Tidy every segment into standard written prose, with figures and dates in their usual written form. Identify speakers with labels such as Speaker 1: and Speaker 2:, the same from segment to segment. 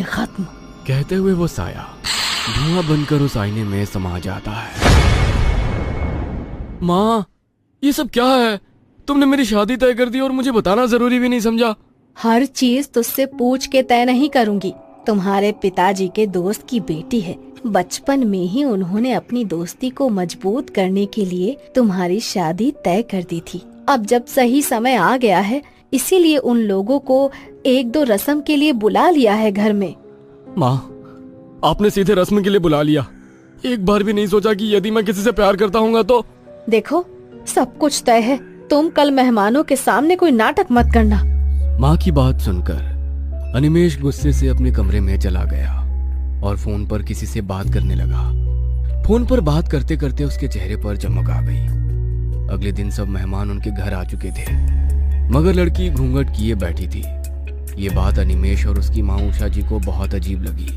Speaker 1: खत्म।
Speaker 2: कहते हुए वो साया धुआं बनकर उस आईने में समा जाता है। माँ, ये सब क्या है? तुमने मेरी शादी तय कर दी और मुझे बताना जरूरी भी नहीं समझा।
Speaker 1: हर चीज तुझसे पूछ के तय नहीं करूंगी। तुम्हारे पिताजी के दोस्त की बेटी है। बचपन में ही उन्होंने अपनी दोस्ती को मजबूत करने के लिए तुम्हारी शादी तय कर दी थी। अब जब सही समय आ गया है, इसीलिए उन लोगों को 1-2 रस्म के लिए बुला लिया है घर में।
Speaker 2: माँ, आपने सीधे रस्म के लिए बुला लिया। एक बार भी नहीं सोचा कि यदि मैं किसी से प्यार करता हूँ तो?
Speaker 1: देखो, सब कुछ तय है। तुम कल मेहमानों के सामने कोई नाटक मत करना।
Speaker 2: माँ की बात सुनकर अनिमेष गुस्से से अपने कमरे में चला गया और फोन पर किसी से बात करने लगा। फोन पर बात करते करते उसके चेहरे पर चमक आ गई। अगले दिन सब मेहमान उनके घर आ चुके थे, मगर लड़की घूंघट किए बैठी थी। ये बात अनिमेष और उसकी माँ उषा जी को बहुत अजीब लगी।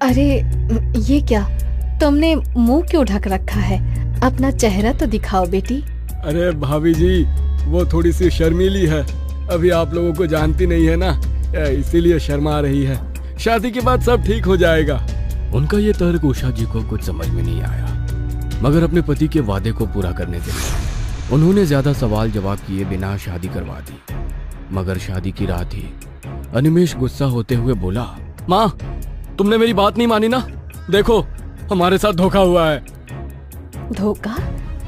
Speaker 1: अरे ये क्या, तुमने मुंह क्यों ढक रखा है? अपना चेहरा तो दिखाओ बेटी।
Speaker 2: अरे भाभी जी, वो थोड़ी सी शर्मीली है। अभी आप लोगों को जानती नहीं है ना, इसीलिए शर्मा रही है। शादी के बाद सब ठीक हो जाएगा। उनका ये तर्क उषा जी को कुछ समझ में नहीं आया, मगर अपने पति के वादे को पूरा करने के लिए उन्होंने ज्यादा सवाल जवाब किए बिना शादी करवा दी। मगर शादी की रात ही अनिमेष गुस्सा होते हुए बोला, माँ, तुमने मेरी बात नहीं मानी ना? देखो, हमारे साथ धोखा हुआ है।
Speaker 1: धोखा?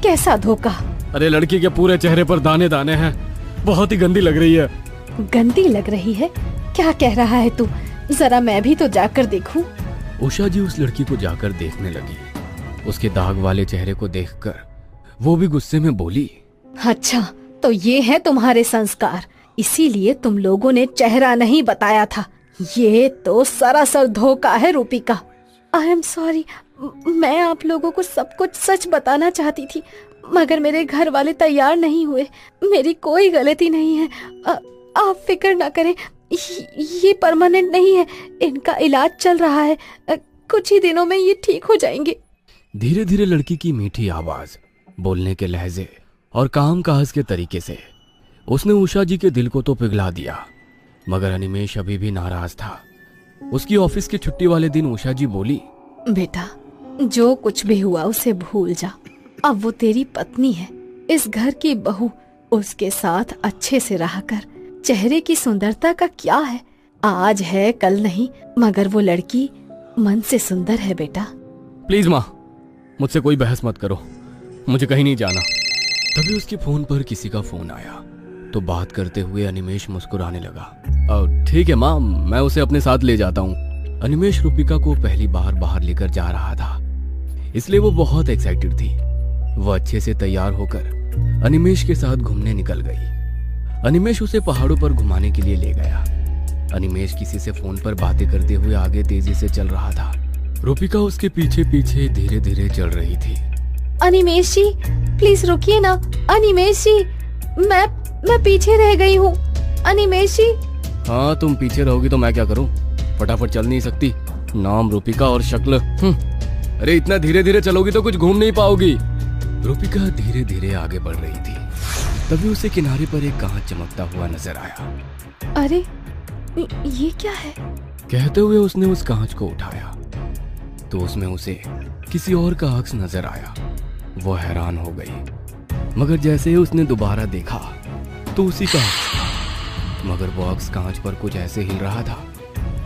Speaker 1: कैसा धोखा?
Speaker 2: अरे लड़की के पूरे चेहरे पर दाने दाने हैं। बहुत ही गंदी लग रही है।
Speaker 1: गंदी लग रही है? क्या कह रहा है तू? जरा मैं भी तो जाकर देखूं।
Speaker 2: उषा जी उस लड़की को जाकर देखने लगी। उसके दाग वाले चेहरे को देखकर वो भी गुस्से में बोली,
Speaker 1: अच्छा, तो ये है तुम्हारे संस्कार, इसीलिए तुम लोगों ने चेहरा नहीं बताया था। ये तो सरासर धोखा है रूपिका। आई एम सॉरी, मैं आप लोगों को सब कुछ सच बताना चाहती थी, मगर मेरे घर वाले तैयार नहीं हुए। मेरी कोई गलती नहीं है। आप फिक्र ना करें, ये परमानेंट नहीं है। इनका इलाज चल रहा है, कुछ ही दिनों में ये ठीक हो जाएंगे।
Speaker 2: धीरे धीरे लड़की की मीठी आवाज, बोलने के लहजे और काम काज के तरीके से उसने उषा जी के दिल को तो पिघला दिया। मगर अनिमेष अभी भी नाराज था। उसकी ऑफिस की छुट्टी वाले दिन उषा जी बोली,
Speaker 1: बेटा, जो कुछ भी हुआ उसे भूल जा। अब वो तेरी पत्नी है, इस घर की बहू। उसके साथ अच्छे से रहा कर। चेहरे की सुंदरता का क्या है, आज है कल नहीं, मगर वो लड़की मन से सुंदर है बेटा।
Speaker 2: प्लीज माँ, मुझसे कोई बहस मत करो, मुझे कहीं नहीं जाना। तभी उसके फोन पर किसी का फोन आया तो बात करते हुए अनिमेष मुस्कुराने लगा। ठीक है माँ, मैं उसे अपने साथ ले जाता हूँ। अनिमेष रूपिका को पहली बार बाहर लेकर जा रहा था, इसलिए वो बहुत एक्साइटेड थी। वो अच्छे से तैयार होकर अनिमेष के साथ घूमने निकल गई। अनिमेष उसे पहाड़ों पर घुमाने के लिए ले गया। अनिमेष किसी से फोन पर बातें करते हुए आगे तेजी से चल रहा था। रूपिका उसके पीछे पीछे धीरे धीरे चल रही थी।
Speaker 1: अनिमेष जी, प्लीज रुकिए ना। अनिमेष जी, मैं पीछे रह गई हूँ। अनिमेष जी।
Speaker 2: हाँ, तुम पीछे रहोगी तो मैं क्या करूँ? फटाफट चल नहीं सकती? नाम रूपिका और शक्ल। अरे इतना धीरे धीरे चलोगी तो कुछ घूम नहीं पाओगी। रूपिका धीरे धीरे आगे बढ़ रही थी। तभी उसे किनारे पर एक कांच चमकता हुआ नजर आया।
Speaker 1: अरे ये क्या है?
Speaker 2: कहते हुए उसने उस कांच को उठाया तो उसमें उसे किसी और का अक्स नजर आया। वो हैरान हो गई, मगर जैसे ही उसने दोबारा देखा तो उसी का अक्स, मगर वो अक्स कांच पर कुछ ऐसे हिल रहा था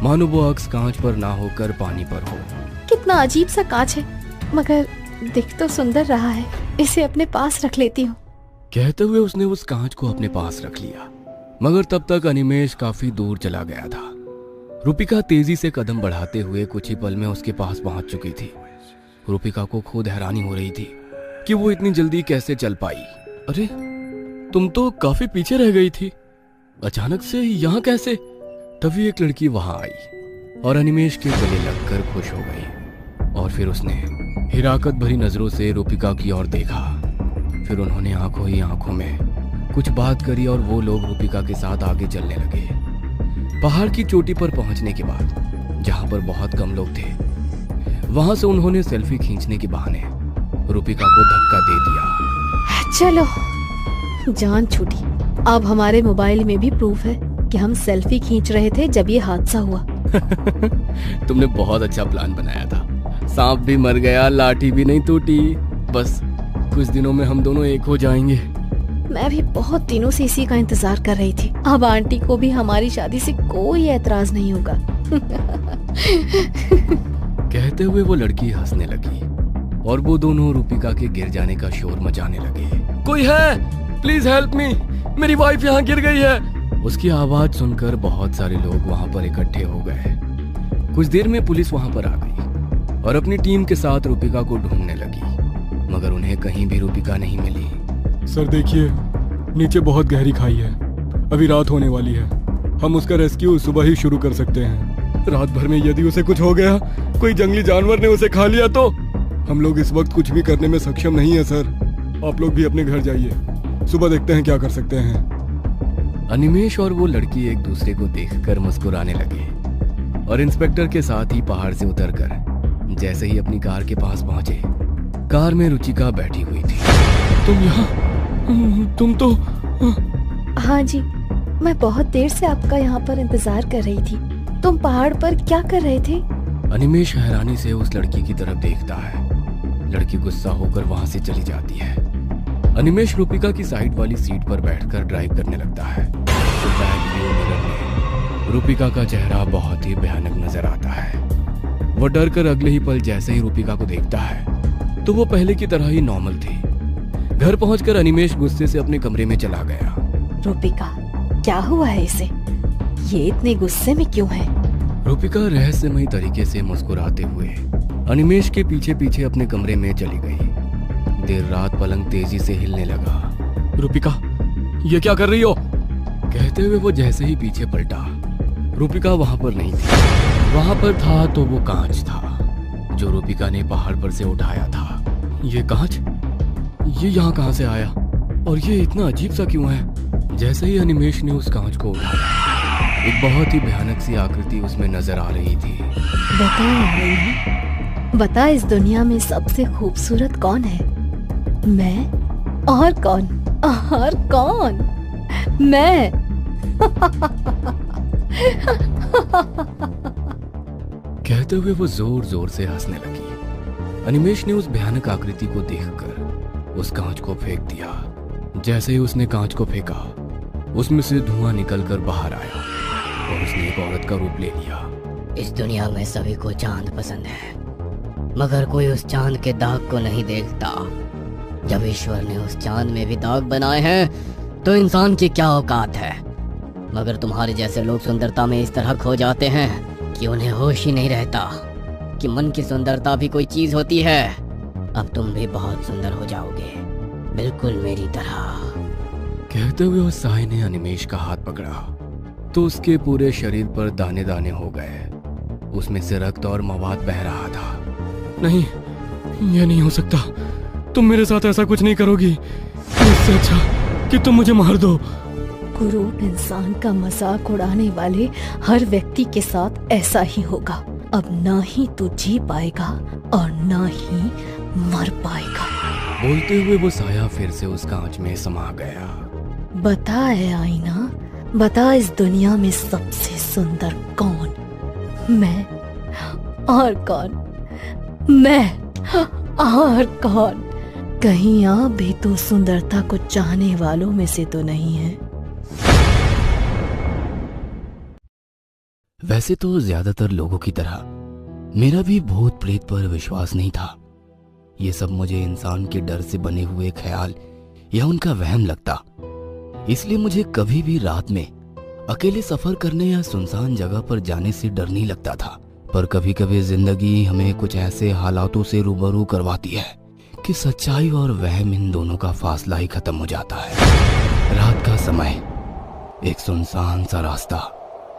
Speaker 2: मानो वो अक्स कांच पर ना होकर पानी पर हो।
Speaker 1: कितना अजीब सा कांच है, मगर दिख तो सुंदर रहा है। इसे अपने पास रख लेती हूँ।
Speaker 2: कहते हुए उसने उस कांच को अपने पास रख लिया, मगर तब तक अनिमेष काफी दूर चला गया था। रूपिका तेजी से कदम बढ़ाते हुए कुछ ही पल में उसके पास पहुंच चुकी थी। रूपिका को खुद हैरानी हो रही थी कि वो इतनी जल्दी कैसे चल पाई। अरे तुम तो काफी पीछे रह गई थी, अचानक से यहाँ कैसे? तभी एक लड़की वहां आई और अनिमेष के गले लगकर खुश हो गई, और फिर उसने हिराकत भरी नजरों से रूपिका की ओर देखा। फिर उन्होंने आंखों ही आंखों में कुछ बात करी और वो लोग रूपिका के साथ आगे चलने लगे। पहाड़ की चोटी पर पहुंचने के बाद, जहां पर बहुत कम लोग थे, वहां से उन्होंने सेल्फी खींचने के बहाने रूपिका को धक्का दे दिया।
Speaker 1: चलो, जान छूटी। अब हमारे मोबाइल में भी प्रूफ है कि हम सेल्फी खींच रहे थे जब ये हादसा हुआ।
Speaker 2: तुमने बहुत अच्छा प्लान बनाया था। सांप भी मर गया, लाठी भी नहीं टूटी। बस कुछ दिनों में हम दोनों एक हो जाएंगे।
Speaker 1: मैं भी बहुत दिनों से इसी का इंतजार कर रही थी। अब आंटी को भी हमारी शादी से कोई ऐतराज नहीं होगा।
Speaker 2: कहते हुए वो लड़की हंसने लगी और वो दोनों रूपिका के गिर जाने का शोर मचाने लगे। कोई है? प्लीज हेल्प मी, मेरी वाइफ यहाँ गिर गई है। उसकी आवाज सुनकर बहुत सारे लोग वहाँ पर इकट्ठे हो गए। कुछ देर में पुलिस वहाँ पर आ गई और अपनी टीम के साथ रूपिका को ढूंढने लगी, मगर उन्हें कहीं भी रूपिका नहीं मिली।
Speaker 3: सर देखिए, नीचे बहुत गहरी खाई है, अभी रात होने वाली है। हम उसका रेस्क्यू सुबह ही शुरू कर सकते हैं। रात भर में यदि उसे कुछ हो गया, कोई जंगली जानवर ने उसे खा लिया तो हम लोग इस वक्त कुछ भी करने में सक्षम नहीं है। सर आप लोग भी अपने घर जाइए, सुबह देखते हैं क्या कर सकते हैं।
Speaker 2: अनिमेश और वो लड़की एक दूसरे को देखकर मुस्कुराने लगे और इंस्पेक्टर के साथ ही पहाड़ से उतरकर जैसे ही अपनी कार के पास पहुंचे, कार में रुचिका बैठी हुई थी।
Speaker 3: तुम यहाँ? तुम तो...
Speaker 1: हाँ जी, मैं बहुत देर से आपका यहाँ पर इंतजार कर रही थी। तुम पहाड़ पर क्या कर रहे थे?
Speaker 2: अनिमेश हैरानी से उस लड़की की तरफ देखता है। लड़की गुस्सा होकर वहां से चली जाती है। अनिमेश रूपिका की साइड वाली सीट पर बैठकर ड्राइव करने लगता है। तो बैक व्यू मिरर में रूपिका का चेहरा बहुत ही भयानक नजर आता है। वो डर कर अगले ही पल जैसे ही रूपिका को देखता है तो वो पहले की तरह ही नॉर्मल थी। घर पहुंचकर अनिमेश गुस्से से अपने कमरे में चला गया।
Speaker 1: रूपिका, क्या हुआ है इसे? ये इतने गुस्से में क्यों है?
Speaker 2: रूपिका रहस्यमयी तरीके से मुस्कुराते हुए अनिमेश के पीछे पीछे अपने कमरे में चली गई। देर रात पलंग तेजी से हिलने लगा।
Speaker 3: रूपिका, ये क्या कर रही हो?
Speaker 2: कहते हुए वो जैसे ही पीछे पलटा, रूपिका वहां पर नहीं थी। वहां पर था तो वो कांच था जो रूपिका ने पहाड़ पर से उठाया था।
Speaker 3: ये कांच? ये यहाँ कहाँ से आया और ये इतना अजीब सा क्यों है?
Speaker 2: जैसे ही अनिमेश ने उस कांच को उठाया, एक बहुत ही भयानक सी आकृति उसमें नजर आ रही थी।
Speaker 1: बता, इस दुनिया में सबसे खूबसूरत कौन है? मैं? और कौन? और कौन? मैं।
Speaker 2: कहते हुए वो जोर जोर से हंसने लगी। अनिमेश ने उस भयानक आकृति को देखकर उस कांच को फेंक दिया। जैसे ही उसने कांच को फेंका, उसमें से धुआं निकलकर बाहर आया और उसने एक औरत का रूप ले लिया।
Speaker 4: इस दुनिया में सभी को चांद पसंद है, मगर कोई उस चांद के दाग को नहीं देखता। जब ईश्वर ने उस चांद में भी दाग बनाए हैं तो इंसान की क्या औकात है। मगर तुम्हारे जैसे लोग सुंदरता में इस तरह खो जाते हैं कि उन्हें होश ही नहीं रहता कि मन की सुंदरता भी कोई चीज होती है। अब तुम भी बहुत सुंदर हो जाओगे, बिल्कुल मेरी तरह।
Speaker 2: कहते हुए उस साई ने अनिमेश का हाथ पकड़ा तो उसके पूरे शरीर पर दाने दाने हो गए। उसमें से रक्त और मवाद बह रहा था।
Speaker 3: नहीं, यह नहीं हो सकता। तुम मेरे साथ ऐसा कुछ नहीं करोगी। इससे अच्छा कि तुम मुझे मार दो।
Speaker 1: कुरूप इंसान का मजाक उड़ाने वाले हर व्यक्ति के साथ ऐसा ही होगा। अब ना ही तू जी पाएगा और ना ही मर पाएगा।
Speaker 2: बोलते हुए वो साया फिर से उस कांच में समा गया।
Speaker 1: बता है आईना, बता इस दुनिया में सबसे सुंदर कौन? मैं। और कौन? मैं और कौन? कहीं आप भी तो सुंदरता को चाहने वालों में से तो नहीं है?
Speaker 2: वैसे तो ज्यादातर लोगों की तरह मेरा भी भूत प्रेत पर विश्वास नहीं था। ये सब मुझे इंसान के डर से बने हुए ख्याल या उनका वहम लगता। इसलिए मुझे कभी भी रात में अकेले सफर करने या सुनसान जगह पर जाने से डर नहीं लगता था। पर कभी कभी जिंदगी हमें कुछ ऐसे हालातों से रूबरू करवाती है कि सच्चाई और वहम इन दोनों का फासला ही खत्म हो जाता है। रात का समय, एक सुनसान सा रास्ता,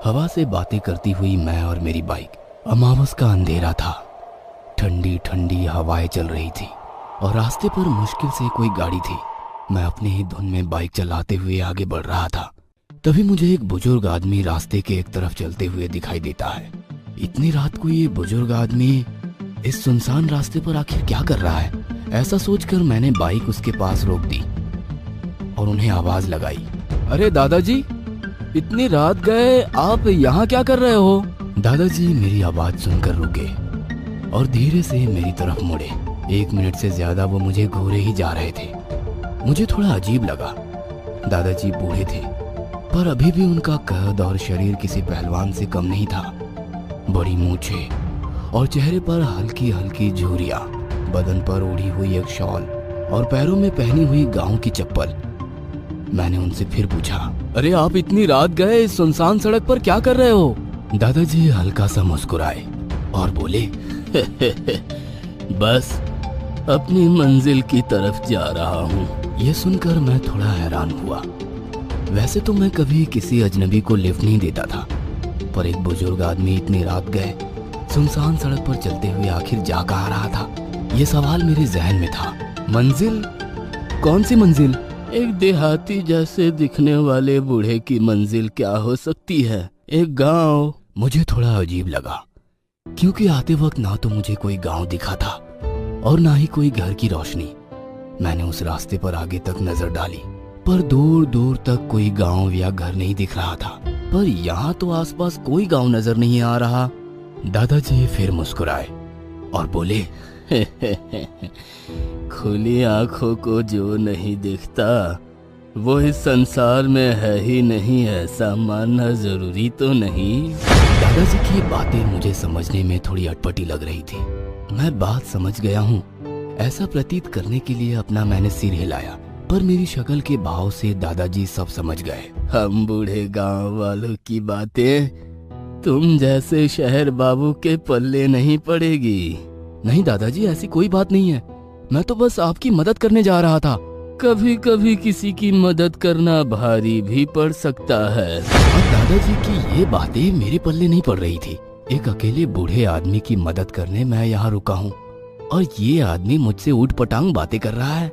Speaker 2: हवा से बातें करती हुई मैं और मेरी बाइक। अमावस का अंधेरा था, ठंडी ठंडी हवाएं चल रही थी और रास्ते पर मुश्किल से कोई गाड़ी थी। मैं अपने ही धुन में बाइक चलाते हुए आगे बढ़ रहा था। तभी मुझे एक बुजुर्ग आदमी रास्ते के एक तरफ चलते हुए दिखाई देता है। इतनी रात को ये बुजुर्ग आदमी इस सुनसान रास्ते पर आखिर क्या कर रहा है? ऐसा सोचकर मैंने बाइक उसके पास रोक दी और उन्हें आवाज लगाई। अरे दादाजी, इतनी रात गए, आप यहाँ क्या कर रहे हो? दादाजी मेरी आवाज सुनकर रुके और धीरे से मेरी तरफ मुड़े। 1 मिनट से ज्यादा वो मुझे घूरे ही जा रहे थे। मुझे थोड़ा अजीब लगा। दादाजी बूढ़े थे, पर अभी भी उनका कद और शरीर किसी पहलवान से कम नहीं था। बड़ी मूछें और चेहरे पर हल्की हल्की झुर्रियां, बदन पर ओढ़ी हुई एक शॉल और पैरों में पहनी हुई गांव की चप्पल। मैंने उनसे फिर पूछा, अरे आप इतनी रात गए इस सुनसान सड़क पर क्या कर रहे हो? दादाजी हल्का सा मुस्कुराए और बोले, बस अपनी मंजिल की तरफ जा रहा हूँ। ये सुनकर मैं थोड़ा हैरान हुआ। वैसे तो मैं कभी किसी अजनबी को लिफ्ट नहीं देता था, पर एक बुजुर्ग आदमी इतनी रात गए सुनसान सड़क पर चलते हुए आखिर जा कहाँ रहा था, ये सवाल मेरे जहन में था। मंजिल? कौन सी मंजिल? एक देहाती जैसे दिखने वाले बूढ़े की मंजिल क्या हो सकती है? एक गांव। मुझे थोड़ा अजीब लगा, क्योंकि आते वक्त ना तो मुझे कोई गांव दिखा था और ना ही कोई घर की रोशनी। मैंने उस रास्ते पर आगे तक नजर डाली, पर दूर दूर तक कोई गांव या घर नहीं दिख रहा था। पर यहाँ तो आसपास कोई गांव नजर नहीं आ रहा। दादाजी फिर मुस्कुराए और बोले, खुली आंखों को जो नहीं दिखता वो इस संसार में है ही नहीं, ऐसा मानना जरूरी तो नहीं। दादाजी की बातें मुझे समझने में थोड़ी अटपटी लग रही थी। मैं बात समझ गया हूँ, ऐसा प्रतीत करने के लिए अपना मैंने सिर हिलाया, पर मेरी शक्ल के भाव से दादाजी सब समझ गए। हम बूढ़े गांव वालों की बातें तुम जैसे शहर बाबू के पल्ले नहीं पड़ेगी। नहीं दादाजी, ऐसी कोई बात नहीं है, मैं तो बस आपकी मदद करने जा रहा था। कभी कभी किसी की मदद करना भारी भी पड़ सकता है। और दादाजी की ये बातें मेरे पल्ले नहीं पड़ रही थी। एक अकेले बूढ़े आदमी की मदद करने मैं यहाँ रुका हूँ और ये आदमी मुझसे ऊट पटांग बातें कर रहा है।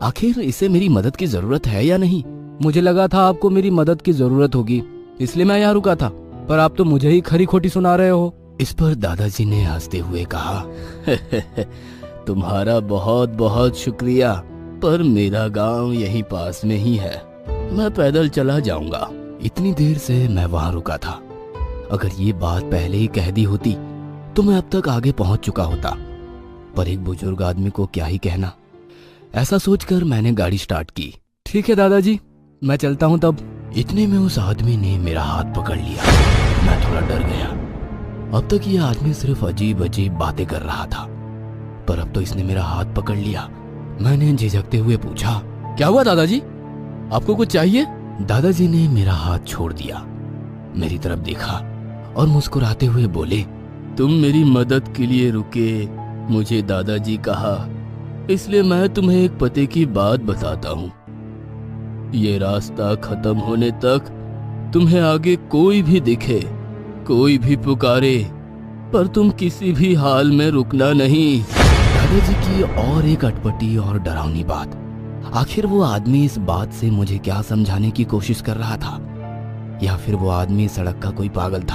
Speaker 2: आखिर इसे मेरी मदद की जरूरत है या नहीं? मुझे लगा था आपको मेरी मदद की जरूरत होगी, इसलिए मैं यहाँ रुका था, पर आप तो मुझे ही खरी खोटी सुना रहे हो। इस पर दादाजी ने हंसते हुए कहा, तुम्हारा बहुत बहुत शुक्रिया, पर मेरा गांव यहीं पास में ही है, मैं पैदल चला जाऊंगा। इतनी देर से मैं वहां रुका था। अगर ये बात पहले ही कह दी होती तो मैं अब तक आगे पहुंच चुका होता, पर एक बुजुर्ग आदमी को क्या ही कहना। ऐसा सोचकर मैंने गाड़ी स्टार्ट की। ठीक है दादाजी, मैं चलता हूँ तब। इतने में उस आदमी ने मेरा हाथ पकड़ लिया। मैं थोड़ा डर गया। अब तक ये आदमी सिर्फ अजीब अजीब बातें कर रहा था, पर अब तो इसने मेरा हाथ पकड़ लिया। मैंने झिझकते हुए पूछा, क्या हुआ दादाजी, आपको कुछ चाहिए? दादाजी ने मेरा हाथ छोड़ दिया, मेरी तरफ देखा और मुस्कुराते हुए बोले, तुम मेरी मदद के लिए रुके, मुझे दादाजी कहा, इसलिए मैं तुम्हें एक पते की बात बताता हूँ। ये रास्ता खत्म होने तक तुम्हें आगे कोई भी दिखे, कोई भी पुकारे, पर तुम किसी भी हाल में रुकना नहीं। दादाजी की और एक अटपटी और डरावनी बात। आखिर वो आदमी इस बात से मुझे क्या समझाने की कोशिश कर रहा था, या फिर वो आदमी सड़क का कोई पागल था?